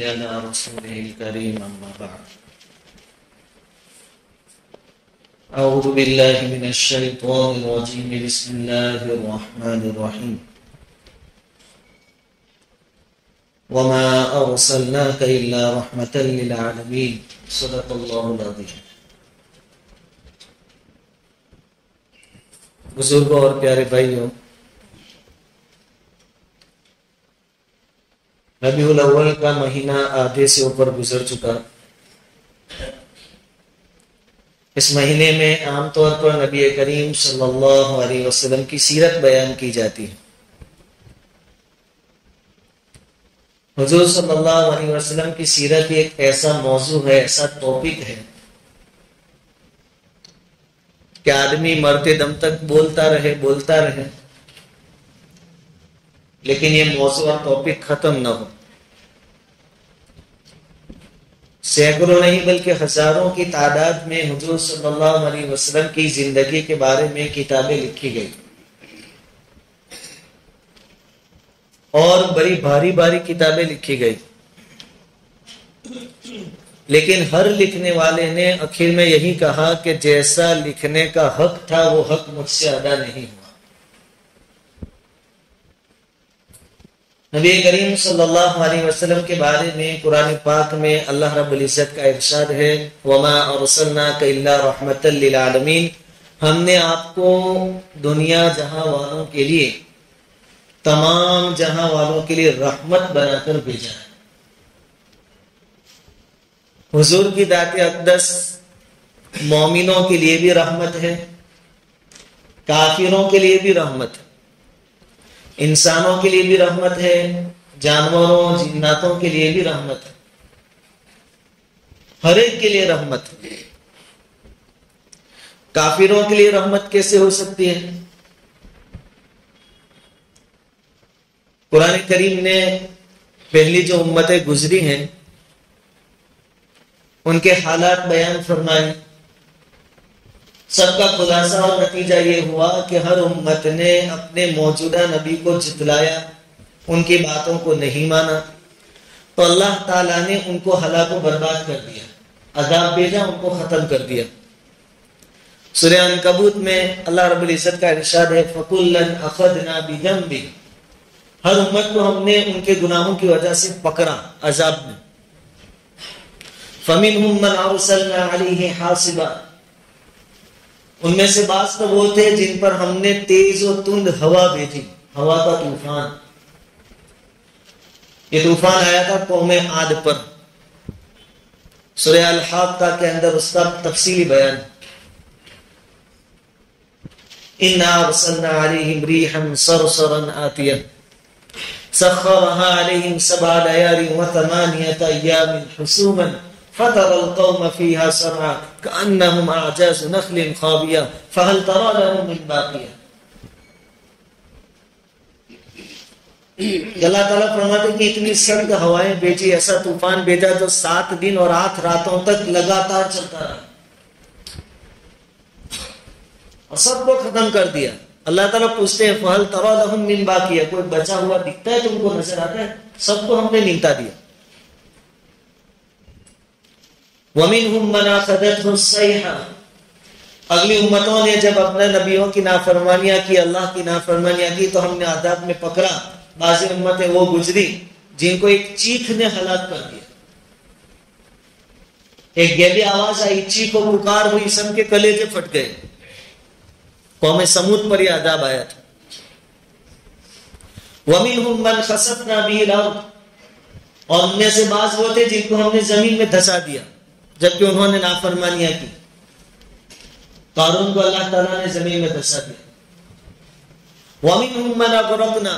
صل على رسوله الكريم أما بعد أعوذ بالله من الشيطان الرجيم بسم الله الرحمن الرحيم وما أرسلناك إلا رحمة للعالمين صدق الله العظيم. بزرگوں اور پیارے بھائیوں، ربیع الاول کا مہینہ آدھے سے اوپر گزر چکا. اس مہینے میں عام طور پر نبی کریم صلی اللہ علیہ وسلم کی سیرت بیان کی جاتی ہے. حضور صلی اللہ علیہ وسلم کی سیرت ایک ایسا موضوع ہے، ایسا ٹاپک ہے کہ آدمی مرتے دم تک بولتا رہے لیکن یہ موضوع اور ٹاپک ختم نہ ہو. سینکڑوں نہیں بلکہ ہزاروں کی تعداد میں حضور صلی اللہ علیہ وسلم کی زندگی کے بارے میں کتابیں لکھی گئی اور بڑی بھاری کتابیں لکھی گئی، لیکن ہر لکھنے والے نے آخر میں یہی کہا کہ جیسا لکھنے کا حق تھا وہ حق مجھ سے ادا نہیں ہوا. نبی کریم صلی اللہ علیہ وسلم کے بارے میں قرآن پاک میں اللہ رب العزت کا ارشاد ہے وَمَا أَرْسَلْنَاكَ إِلَّا رَحْمَةً لِّلْعَالَمِينَ، ہم نے آپ کو دنیا جہاں والوں کے لیے، تمام جہاں والوں کے لیے رحمت بنا کر بھیجا ہے. حضور کی ذات اقدس مومنوں کے لیے بھی رحمت ہے، کافروں کے لیے بھی رحمت ہے، انسانوں کے لیے بھی رحمت ہے، جانوروں جناتوں کے لیے بھی رحمت ہے، ہر ایک کے لیے رحمت ہے. کافروں کے لیے رحمت کیسے ہو سکتی ہے؟ قرآن کریم نے پہلی جو امتیں گزری ہیں ان کے حالات بیان فرمائے. سب کا خلاصہ اور نتیجہ یہ ہوا کہ ہر امت نے اپنے موجودہ نبی کو جھٹلایا، ان کی باتوں کو نہیں مانا، تو اللہ تعالیٰ نے ان کو ہلاک و برباد کر دیا، عذاب بھیجا، ان کو ختم کر دیا. سورہ عنکبوت میں اللہ رب العزت کا ارشاد ہے فَكُلًّا أَخَذْنَا بِذَنبِهِ، ہر امت کو ہم نے ان کے گناہوں کی وجہ سے پکڑا عذاب میں. فَمِنْهُمْ مَنْ أَرْسَلْنَا عَلَيْهِ حَاصِبًا، ان میں سے بعض تو وہ تھے جن پر ہم نے تیز و تند ہوا بھیجی، ہوا کا طوفان. یہ طوفان آیا تھا قوم عاد پر. سورہ الحاقہ کے اندر اس کا تفصیلی بیان. اِنَّا أَرْسَلْنَا عَلَيْهِمْ رِيحًا صَرْصَرًا آتِيًا سَخَّرَهَا عَلَيْهِمْ 7 لَيَالٍ و8 أَيَّامٍ حُسُومًا فَتَرَى الْقَوْمَ فِيهَا صَرْعَىٰ كَأَنَّهُمْ أَعْجَازُ نَخْلٍ خَاوِيَةٍ فَهَلْ تَرَىٰ لَهُم مِّن بَاقِيَةٍ. اللہ تعالیٰ فرماتے ہیں کہ اتنی سرد ہوائیں بھیجی، ایسا طوفان بھیجا جو 7 دن اور 8 راتوں تک لگاتار چلتا رہا اور سب کو ختم کر دیا. اللہ تعالیٰ پوچھتے ہیں فَهَلْ تَرَىٰ لَهُم مِّن بَاقِيَةٍ، کوئی بچا ہوا دکھتا ہے تم کو، نظر آتا ہے؟ سب کو ہم نے نمٹا دیا. وَمِنْهُمْ مَنْ أَخَذَتْهُ الصَّيْحَةُ، اگلی امتوں نے جب اپنے نبیوں کی نافرمانیاں کی، اللہ کی نافرمانیاں کی، تو ہم نے عذاب میں پکڑا. بعض امتیں وہ گزری جن کو ایک چیخ نے ہلاک کر دیا. ایک گہری آواز آئی، چیخ و پکار ہوئی، سب کے کلیجے پھٹ گئے. قوم سمود پر یہ عذاب آیا تھا. وَمِنْهُمْ مَنْ خَسَفْنَا بِهِ الْأَرْضَ، اور ان میں سے بعض وہ تھے جن کو ہم نے زمین میں دھسا دیا جبکہ انہوں نے نافرمانیاں کی. قارون کو اللہ تعالیٰ نے زمین میں دھسا دیا. وَمِنْهُمْ مَنْ أَغْرَقْنَا،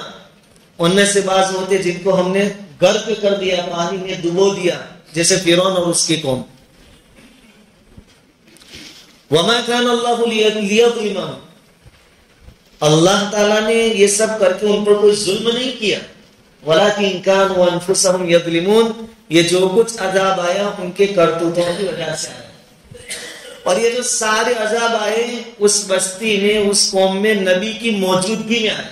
ان میں سے بعض وہ تھے جن کو ہم نے غرق کر دیا، پانی میں ڈبو دیا، جیسے فرعون اور اس کی قوم. وَمَا كَانَ اللَّهُ لِيَظْلِمَهُمْ، اللہ تعالیٰ نے یہ سب کر کے ان پر کوئی ظلم نہیں کیا. وَلَكِنْ كَانُوا أَنفُسَهُمْ يَظْلِمُونَ، یہ جو کچھ عذاب آیا ان کے کرتوتوں کی وجہ سے آیا. اور یہ جو سارے عذاب آئے اس بستی میں، اس قوم میں نبی کی موجودگی میں آئے.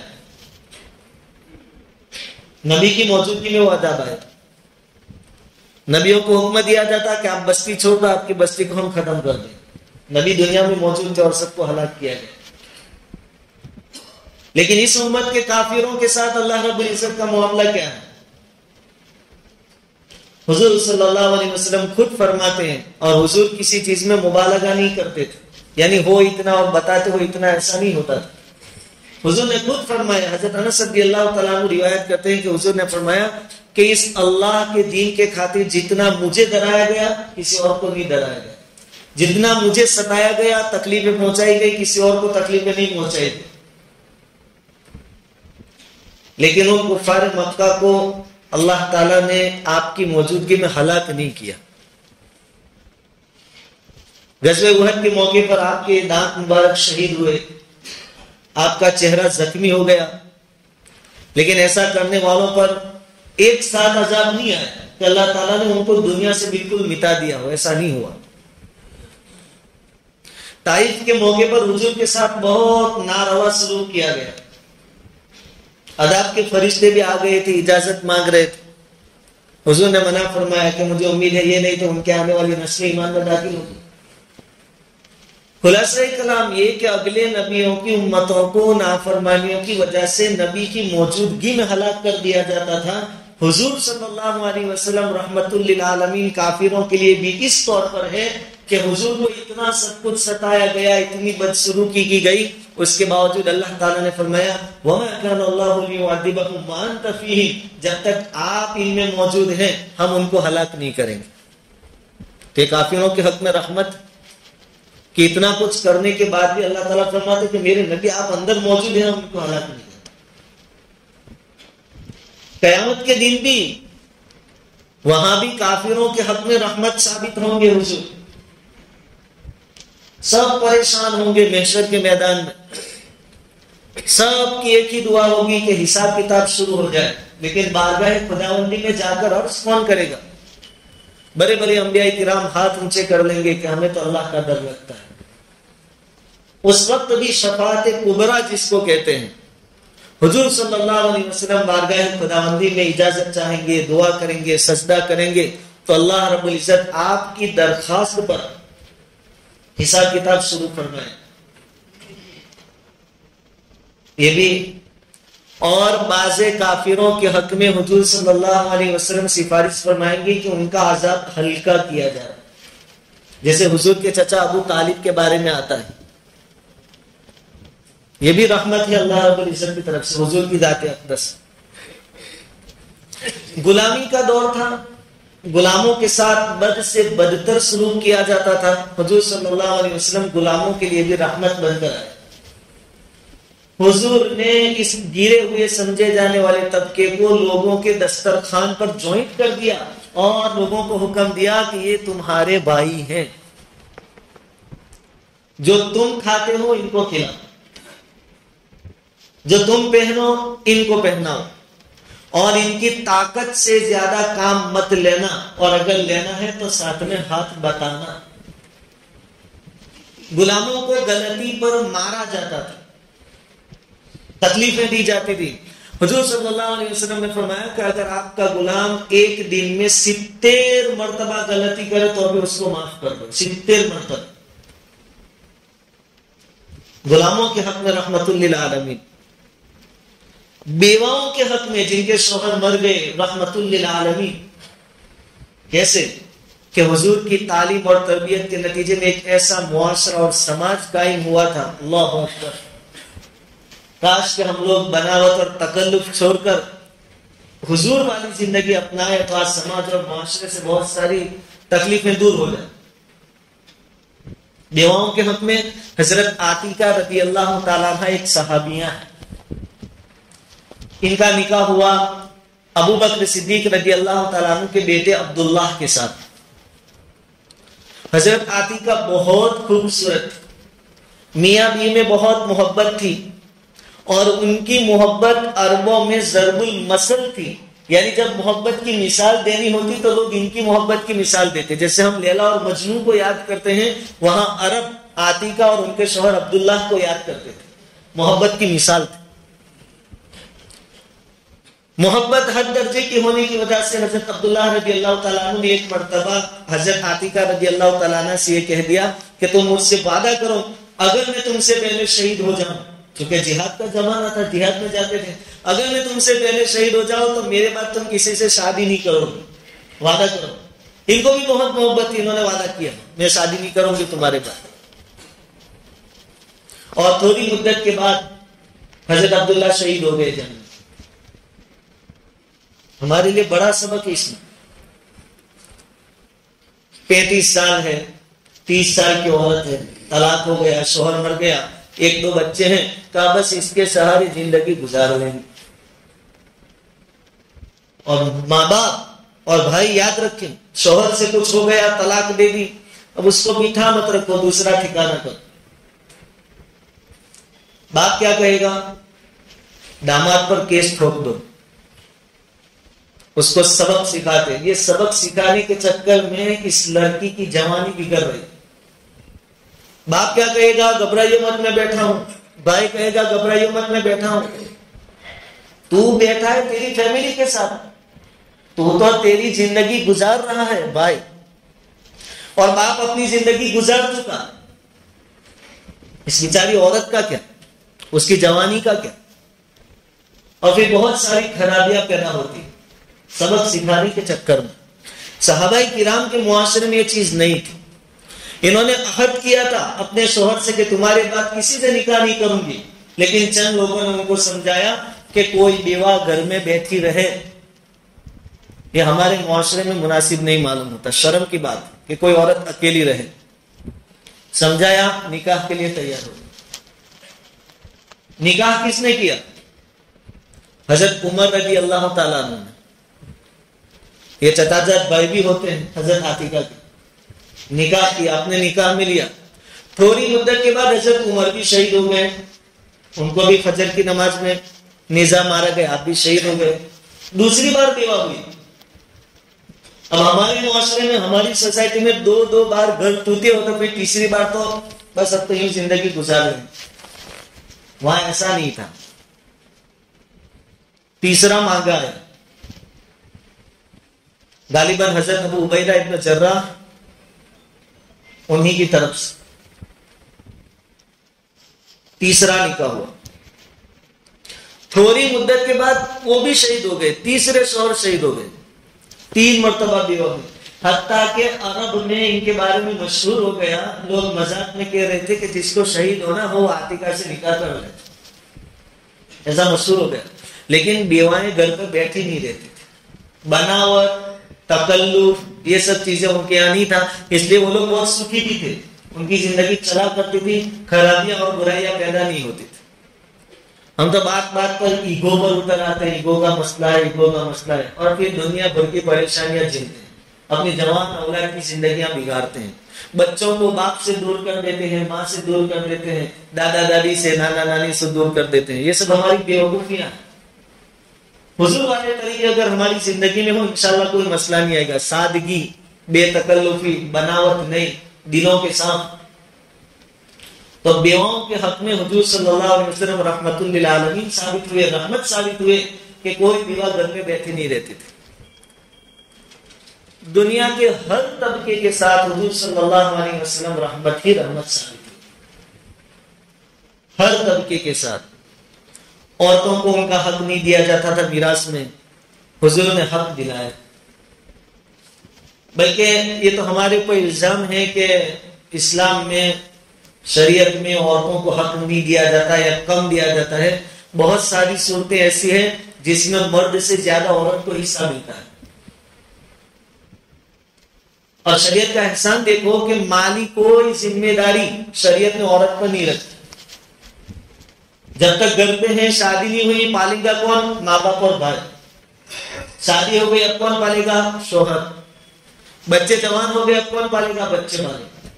نبی کی موجودگی میں وہ عذاب آئے. نبیوں کو حکم دیا جاتا کہ آپ بستی چھوڑ دو، آپ کی بستی کو ہم ختم کر دیں۔ نبی دنیا میں موجود تھے اور سب کو ہلاک کیا گیا۔ لیکن اس امت کے کافروں کے ساتھ اللہ رب العزت کا معاملہ کیا ہے؟ حضور صلی اللہ علیہ وسلم خود فرماتے ہیں، اور حضور کسی چیز میں مبالغہ نہیں کرتے تھے، یعنی ہو اتنا اور بتاتے ہو اتنا، ایسا نہیں ہوتا تھا۔ حضور نے خود فرمایا، حضرت انس رضی اللہ تعالیٰ عنہ روایت کرتے ہیں کہ حضور نے فرمایا کہ اس اللہ کے دین کے خاطر جتنا مجھے ڈرایا گیا کسی اور کو نہیں ڈرایا گیا، جتنا مجھے ستایا گیا تکلیفیں پہنچائی گئی کسی اور کو تکلیفیں نہیں پہنچائی گئی۔ لیکن ان کفار مکہ کو اللہ تعالیٰ نے آپ کی موجودگی میں ہلاک نہیں کیا۔ غزوہ احد کے موقع پر آپ کے دانت مبارک شہید ہوئے، آپ کا چہرہ زخمی ہو گیا، لیکن ایسا کرنے والوں پر ایک ساتھ عذاب نہیں آیا کہ اللہ تعالیٰ نے ان کو دنیا سے بالکل مٹا دیا ہو، ایسا نہیں ہوا۔ طائف کے موقع پر حضور کے ساتھ بہت ناروا سلوک کیا گیا، عذاب کے فرشتے بھی آ گئے تھے، اجازت مانگ رہے تھے۔ حضور نے منع فرمایا کہ مجھے امید ہے یہ نہیں تو ان کے آنے والی نسل ایمان میں داخل ہوگی۔ خلاصہ کلام یہ کہ اگلے نبیوں کی امتوں کو نافرمانیوں کی وجہ سے نبی کی موجودگی میں ہلاک کر دیا جاتا تھا۔ حضور صلی اللہ علیہ وسلم رحمت للعالمین کافروں کے لیے بھی اس طور پر ہے کہ حضور کو اتنا سب کچھ ستایا گیا، اتنی بدسلوکی کی گئی، اس کے باوجود اللہ تعالیٰ نے فرمایا وَمَا كَانَ اللَّهُ لِيُعَذِّبَهُمْ وَأَنْتَ فِيهِمْ، جب تک آپ ان میں موجود ہیں ہم ان کو ہلاک نہیں کریں گے۔ کہ کافروں کے حق میں رحمت کہ اتنا کچھ کرنے کے بعد بھی اللہ تعالیٰ فرماتے کہ میرے نبی آپ اندر موجود ہیں، ہم ان کو ہلاک نہیں کریں۔ قیامت کے دن بھی وہاں بھی کافروں کے حق میں رحمت ثابت ہوں گے۔ حضور سب پریشان ہوں گے محشر کے میدان میں، سب کی ایک ہی دعا ہوگی کہ حساب کتاب شروع ہو جائے، لیکن بارگاہ خداوندی میں جا کر عرض کون کرے گا؟ بڑے بڑے انبیاء کرام ہاتھ اونچے کر لیں گے کہ ہمیں تو اللہ کا ڈر لگتا ہے۔ اس وقت بھی شفاعت کبریٰ جس کو کہتے ہیں، حضور صلی اللہ علیہ وسلم بارگاہ خداوندی میں اجازت چاہیں گے، دعا کریں گے، سجدہ کریں گے تو اللہ رب العزت آپ کی درخواست پر حساب کتاب شروع فرمائے۔ یہ بھی اور بعض کافروں کے حق میں حضور صلی اللہ علیہ وسلم سفارش فرمائیں گے کہ ان کا عذاب ہلکا کیا جائے، جیسے حضور کے چچا ابو طالب کے بارے میں آتا ہے۔ یہ بھی رحمت ہے اللہ رب العزت کی طرف سے، حضور کی ذات اقدس۔ غلامی کا دور تھا، غلاموں کے ساتھ بد سے بدتر سلوک کیا جاتا تھا، حضور صلی اللہ علیہ وسلم غلاموں کے لیے بھی رحمت بن کر آئے۔ حضور نے اس گرے ہوئے سمجھے جانے والے طبقے کو لوگوں کے دسترخوان پر جوائنٹ کر دیا اور لوگوں کو حکم دیا کہ یہ تمہارے بھائی ہیں، جو تم کھاتے ہو ان کو کھلاؤ، جو تم پہنو ان کو پہناؤ، اور ان کی طاقت سے زیادہ کام مت لینا، اور اگر لینا ہے تو ساتھ میں ہاتھ بتانا۔ غلاموں کو غلطی پر مارا جاتا تھا، تکلیفیں دی جاتی تھی۔ حضور صلی اللہ علیہ وسلم نے فرمایا کہ اگر آپ کا غلام ایک دن میں 70 مرتبہ غلطی کرے تو بھی اس کو معاف کر دو، 70 مرتبہ۔ غلاموں کے حق میں رحمت للعالمین۔ بیواؤں کے حق میں جن کے شوہر مر گئے رحمت للعالمین۔ کیسے کہ حضور کی تعلیم اور تربیت کے نتیجے میں ایک ایسا معاشرہ اور سماج قائم ہوا تھا، اللہ اکبر۔ کاش کہ ہم لوگ بناوٹ اور تکلف چھوڑ کر حضور والی زندگی اپنائے تو آج سماج اور معاشرے سے بہت ساری تکلیفیں دور ہو جائیں۔ بیواؤں کے حق میں حضرت عاتیقہ رضی اللہ تعالیٰ عنہ ایک صحابیہ ہیں، ان کا نکاح ہوا ابو بکر صدیق رضی اللہ تعالیٰ عنہ کے بیٹے عبداللہ کے ساتھ۔ حضرت عاتیقہ بہت خوبصورت، میاں بیوی میں بہت محبت تھی، اور ان کی محبت عربوں میں ضرب المثل تھی، یعنی جب محبت کی مثال دینی ہوتی تو لوگ ان کی محبت کی مثال دیتے، جیسے ہم لیلا اور مجنون کو یاد کرتے ہیں، وہاں عرب عاتیقہ اور ان کے شوہر عبداللہ کو یاد کرتے تھے، محبت کی مثال تھی۔ محبت ہر درجے کی ہونے کی وجہ سے حضرت عبداللہ رضی اللہ تعالیٰ عنہ نے ایک مرتبہ حضرت عاتقہ رضی اللہ تعالیٰ عنہ سے یہ کہہ دیا کہ تم مجھ سے وعدہ کرو اگر میں تم سے پہلے شہید ہو جاؤں، کیونکہ جہاد کا زمانہ تھا، جہاد میں جاتے تھے، اگر میں تم سے پہلے شہید ہو جاؤں تو میرے بعد تم کسی سے شادی نہیں کرو گے، وعدہ کرو۔ ان کو بھی بہت محبت تھی، انہوں نے وعدہ کیا میں شادی نہیں کروں گی تمہارے بعد۔ اور تھوڑی مدت کے بعد حضرت عبداللہ شہید ہو گئے جنگ میں۔ ہمارے لیے بڑا سبق ہے اس میں۔ 35 سال ہے، 30 سال کی عورت ہے، طلاق ہو گیا، شوہر مر گیا، 1-2 بچے ہیں، کہا بس اس کے سہارے زندگی گزار لیں گے۔ اور ماں باپ اور بھائی یاد رکھیں، شوہر سے کچھ ہو گیا، طلاق دے دی، اب اس کو میٹھا مت رکھو، دوسرا ٹھکانہ کرو۔ باپ کیا کہے گا؟ داماد پر کیس ٹھوک دو، اس کو سبق سکھاتے۔ یہ سبق سکھانے کے چکر میں اس لڑکی کی جوانی بگڑ رہی۔ باپ کیا کہے گا؟ گھبرائیو مت میں بیٹھا ہوں۔ بھائی کہے گا گھبرائیو مت میں بیٹھا ہوں۔ تو بیٹھا ہے تیری فیملی کے ساتھ، تو تیری زندگی گزار رہا ہے بھائی، اور باپ اپنی زندگی گزار چکا۔ اس بیچاری عورت کا کیا، اس کی جوانی کا کیا؟ اور پھر بہت ساری خرابیاں پیدا ہوتی سبق سکھانے کے چکر میں۔ صحابہ کرام کے معاشرے میں یہ چیز نہیں تھی۔ انہوں نے عہد کیا تھا اپنے شوہر سے کہ تمہارے بعد کسی سے نکاح نہیں کروں گی، لیکن چند لوگوں نے ان کو سمجھایا کہ کوئی بیوہ گھر میں بیٹھی رہے، یہ ہمارے معاشرے میں مناسب نہیں معلوم ہوتا، شرم کی بات کہ کوئی عورت اکیلی رہے۔ سمجھایا، نکاح کے لیے تیار ہو۔ نکاح کس نے کیا؟ حضرت عمر رضی اللہ تعالیٰ عنہ نے۔ یہ چچا بھائی بھی ہوتے ہیں حضرت عاتقہ کے۔ نکاح کیا، اپنے نکاح میں لیا۔ تھوڑی مدت کے بعد حضرت عمر بھی شہید ہو گئے، ان کو بھی فجر کی نماز میں نیزہ مارا گیا، آپ بھی شہید ہو گئے۔ دوسری بار بیوہ ہوئی۔ اب ہمارے معاشرے میں، ہماری سوسائٹی میں 2 بار گھر ٹوٹے ہو تو پھر تیسری بار تو بس اب تو یوں زندگی گزار رہے ہیں۔ وہاں ایسا نہیں تھا، تیسرا مانگا ہے۔ غالباً حضرت ابو عبیدہ ابن جراح انہی کی طرف سے تیسرا نکاح ہوا۔ تھوڑی مدت کے بعد وہ بھی شہید ہو گئے، تیسرے شوہر شہید ہو گئے، 3 مرتبہ بیوہ ہوئی۔ حتیٰ کہ عرب میں ان کے بارے میں مشہور ہو گیا، لوگ مذاق میں کہہ رہے تھے کہ جس کو شہید ہونا ہو عاتقہ سے نکاح کر لے، ایسا مشہور ہو گیا۔ لیکن بیوائیں گھر پہ بیٹھی نہیں رہتی تھی، بناوٹ، تکلف، یہ سب چیزیں ان کے یہاں نہیں تھا، اس لیے وہ لوگ بہت سکھی بھی تھے، ان کی زندگی چلا کرتی تھی، خرابیاں اور برائیاں پیدا نہیں ہوتی تھی۔ ہم تو بات پر ایگو پر اتر آتے ہیں، ایگو کا مسئلہ ہے، ایگو کا مسئلہ ہے، اور پھر دنیا بھر کی پریشانیاں جھیلتے ہیں، اپنی جوان اولاد کی زندگیاں بگاڑتے ہیں، بچوں کو باپ سے دور کر دیتے ہیں، ماں سے دور کر دیتے ہیں، دادا دادی سے، نانا نانی سے دور کر دیتے ہیں۔ یہ سب ہماری بیوقوفیاں ہیں۔ حضور والے طریقے اگر ہماری زندگی میں ہو، انشاءاللہ کوئی مسئلہ نہیں آئے گا۔ سادگی، بے تکلفی، بناوٹ نہیں، دلوں کے ساتھ۔ تو بیواؤں کے حق میں حضور صلی اللہ علیہ وسلم رحمت للعالمین ثابت ہوئے، رحمت ثابت ہوئے کہ کوئی بیوہ گھر میں بیٹھی نہیں رہتی تھی۔ دنیا کے ہر طبقے کے ساتھ حضور صلی اللہ علیہ وسلم رحمت ہی رحمت ثابت ہوئی، ہر طبقے کے ساتھ۔ عورتوں کو ان کا حق نہیں دیا جاتا تھا میراث میں، حضور نے حق دلایا۔ بلکہ یہ تو ہمارے اوپر الزام ہے کہ اسلام میں، شریعت میں عورتوں کو حق نہیں دیا جاتا یا کم دیا جاتا ہے۔ بہت ساری صورتیں ایسی ہیں جس میں مرد سے زیادہ عورت کو حصہ ملتا ہے۔ اور شریعت کا احسان دیکھو کہ مالی کوئی ذمہ داری شریعت نے عورت پر نہیں رکھی۔ جب تک گھر پہ ہیں، شادی نہیں ہوئی، پالے گا کون؟ ماں باپ اور بھائی۔ شادی ہو گئی، اب کون پالے گا؟ شوہر۔ بچے جوان ہو گئے، اب کون پالے گا؟ بچے پالے گا۔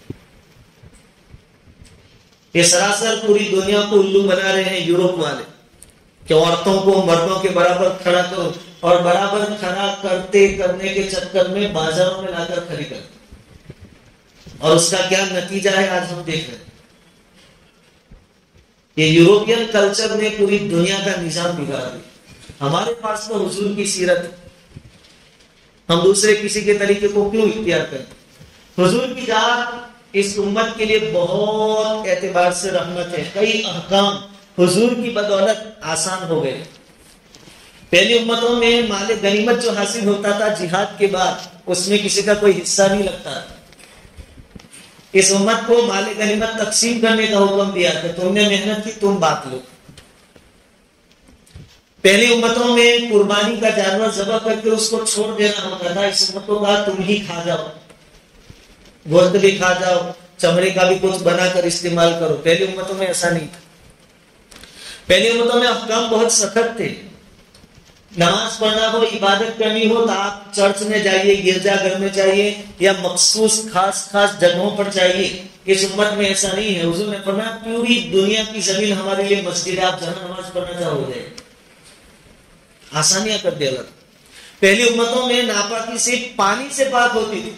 یہ سراسر پوری دنیا کو الو بنا رہے ہیں یورپ والے کہ عورتوں کو مردوں کے برابر کھڑا کرو، اور برابر کھڑا کرنے کے چکر میں بازاروں میں لا کر کھڑی کرتے، اور اس کا کیا نتیجہ ہے آج ہم دیکھ رہے ہیں۔ یہ یورپین کلچر نے پوری دنیا کا نظام بگاڑ دیا۔ ہمارے پاس تو حضور کی سیرت ہے، ہم دوسرے کسی کے طریقے کو کیوں اختیار کریں؟ حضور کی ذات اس امت کے لیے بہت اعتبار سے رحمت ہے. کئی احکام حضور کی بدولت آسان ہو گئے. پہلی امتوں میں مال غنیمت جو حاصل ہوتا تھا جہاد کے بعد، اس میں کسی کا کوئی حصہ نہیں لگتا. اس امت کو مال غنیمت تقسیم کرنے کا حکم دیا کہ تم نے محنت کی، تم بانٹ لو. پہلی امتوں میں قربانی کا جانور ذبح کر کے اس کو چھوڑ دینا ہوتا تھا. اس امت کو کہا تم ہی کھا جاؤ، گوشت بھی کھا جاؤ، چمڑے کا بھی کچھ بنا کر استعمال کرو. پہلی امتوں میں ایسا نہیں تھا. پہلی امتوں میں احکام بہت سخت تھے. نماز پڑھنا ہو، عبادت کرنی ہو تو آپ چرچ میں جائیے، گرجا گھر میں جائیے، یا مخصوص خاص جگہوں پر جائیے. اس امت میں ایسا نہیں ہے. حضور نے فرمایا پوری دنیا کی زمین ہمارے لیے مسجد ہے، آپ جہاں نماز پڑھنا چاہو گے. آسانیاں کر دیا اللہ. پہلی امتوں میں ناپاکی صرف پانی سے پاک ہوتی تھی.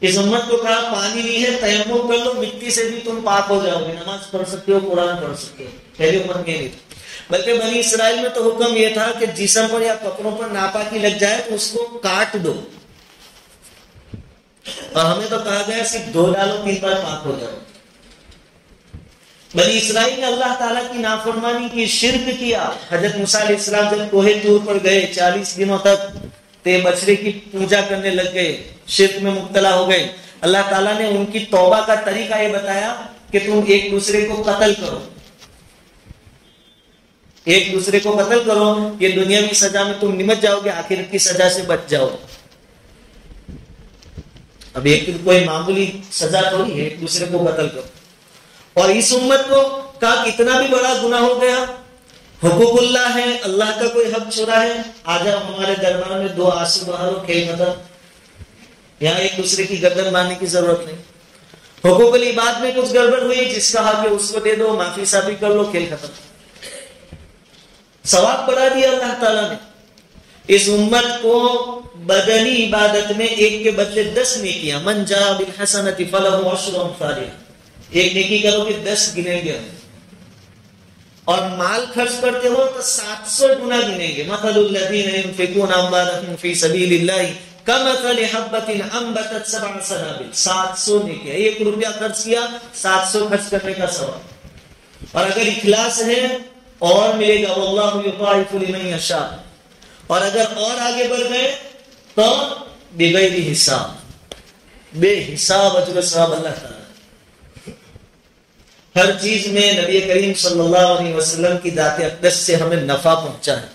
اس امت کو کہا پانی نہیں ہے، تیمم کر لو، مٹی سے بھی تم پاک ہو جاؤ گے، نماز پڑھ سکتے ہو، قرآن پڑھ سکتے ہو. پہلی امت میں نہیں تھی. بلکہ بنی اسرائیل میں تو حکم یہ تھا کہ جسم پر یا کپڑوں پر ناپاکی لگ جائے تو اس کو کاٹ دو. اور ہمیں تو کہا گیا صرف دھو ڈالو، 3 بار پاک ہو جاؤ. بنی اسرائیل نے اللہ تعالیٰ کی نافرمانی کی، شرک کیا. حضرت موسیٰ علیہ السلام جب کوہ طور پر گئے، 40 دنوں تک بچڑے کی پوجا کرنے لگ گئے، شرک میں مبتلا ہو گئے. اللہ تعالیٰ نے ان کی توبہ کا طریقہ یہ بتایا کہ تم ایک دوسرے کو قتل کرو، ایک دوسرے کو قتل کرو. یہ دنیاوی سزا میں تم نمٹ جاؤ گے، آخرت کی سزا سے بچ جاؤ. اب ایک کوئی معمولی سزا تھوڑی ہے، ایک دوسرے کو قتل کرو. اور اس امت کو کہا کتنا بھی بڑا گناہ ہو گیا، حقوق اللہ ہے، اللہ کا کوئی حق چھوڑا ہے، آ جاؤ ہمارے دربار میں 2 آنسو بہارو، کھیل ختم. یہاں ایک دوسرے کی گردن مارنے کی ضرورت نہیں. حقوق العباد میں کچھ گڑبڑ ہوئی، جس کا حق ہے اس کو دے دو، معافی صافی کر لو، کھیل ختم. ثواب بڑھا دیا اللہ تعالیٰ نے. اس امت کو بدنی عبادت میں 1 کے بدلے 10 نیکیاں. من جاء بالحسنۃ فلہ عشر امثالها. ایک نیکی کرو کہ 10 گنیں گے. اور مال خرچ کرتے ہو تو 700 گنا گنیں گے. مثل الذین ينفقون اموالهم فی سبیل اللہ کمثل حبۃ انبتت 7 سنابل. 700 نیکیاں. 1 روپیہ خرچ کیا، 700 خرچ کرنے کا ثواب. اور اگر اخلاص ہے اور ملے گا، واللہ یضاعف لمن یشاء. اور اگر اور آگے بڑھ گئے تو بغیر حساب، بے حساب اجر و ثواب اللہ تعالیٰ. ہر چیز میں نبی کریم صلی اللہ علیہ وسلم کی ذات اقدس سے ہمیں نفع پہنچا ہے،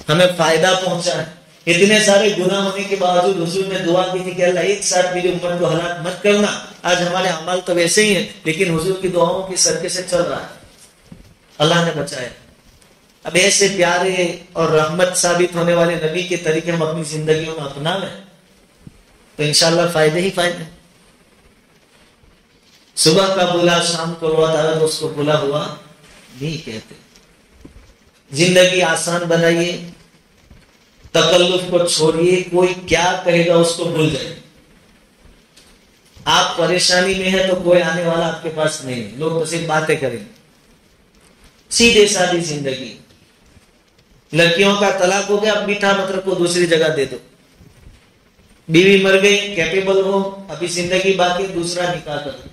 ہمیں فائدہ پہنچا ہے. اتنے سارے گناہ ہونے کے باوجود حضور نے دعا کی تھی کہ اللہ ایک ساتھ میری امت کو ہلاک مت کرنا. آج ہمارے اعمال تو ویسے ہی ہیں، لیکن حضور کی دعاؤں کی صدقے سے چل رہا ہے، اللہ نے بچایا. اب ایسے پیارے اور رحمت ثابت ہونے والے نبی کے طریقے ہم اپنی زندگیوں میں اپنا لیں تو انشاءاللہ فائدے ہی فائدے. صبح کا بولا شام کو ہوا تھا تو اس کو بولا ہوا نہیں کہتے. زندگی آسان بنائیے، تکلف کو چھوڑیے. کوئی کیا کہے گا اس کو بھول جائے. آپ پریشانی میں ہیں تو کوئی آنے والا آپ کے پاس نہیں ہے، لوگ تو صرف باتیں کریں. سیدھے سادی زندگی. لڑکیوں کا طلاق ہو گیا، اب میٹھا مت رکھو، دوسری جگہ دے دو. بیوی مر گئی، کیپیبل ہو، ابھی زندگی باقی، دوسرا نکاح کرو.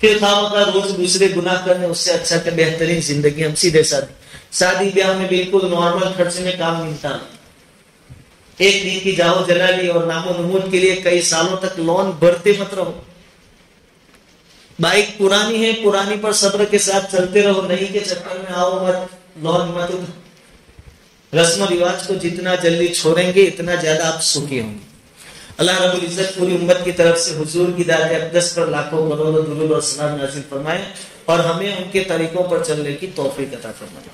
پھر خواہ روز دوسرے گناہ کرنے، اس سے اچھا کہ بہترین زندگی ہم سیدھے سادی. شادی بیاہ میں بالکل نارمل خرچ میں کام ملتا ہے. 1 دن کی جاؤ جلالی اور نام و نمود کے لیے کئی سالوں تک لون بھرتے مت رہو. بائک پرانی ہے، پرانی پر صبر کے ساتھ چلتے رہو، نہیں کے چکر میں آؤ مت، لون مت. رسم و رواج کو جتنا جلدی چھوڑیں گے اتنا زیادہ آپ سکھی ہوں گے. اللہ رب العزت پوری امت کی طرف سے حضور کی ذات اقدس پر لاکھوں کروڑوں درود اور سلام نازل فرمائے اور ہمیں ان کے طریقوں پر چلنے کی توفیق عطا فرمائے.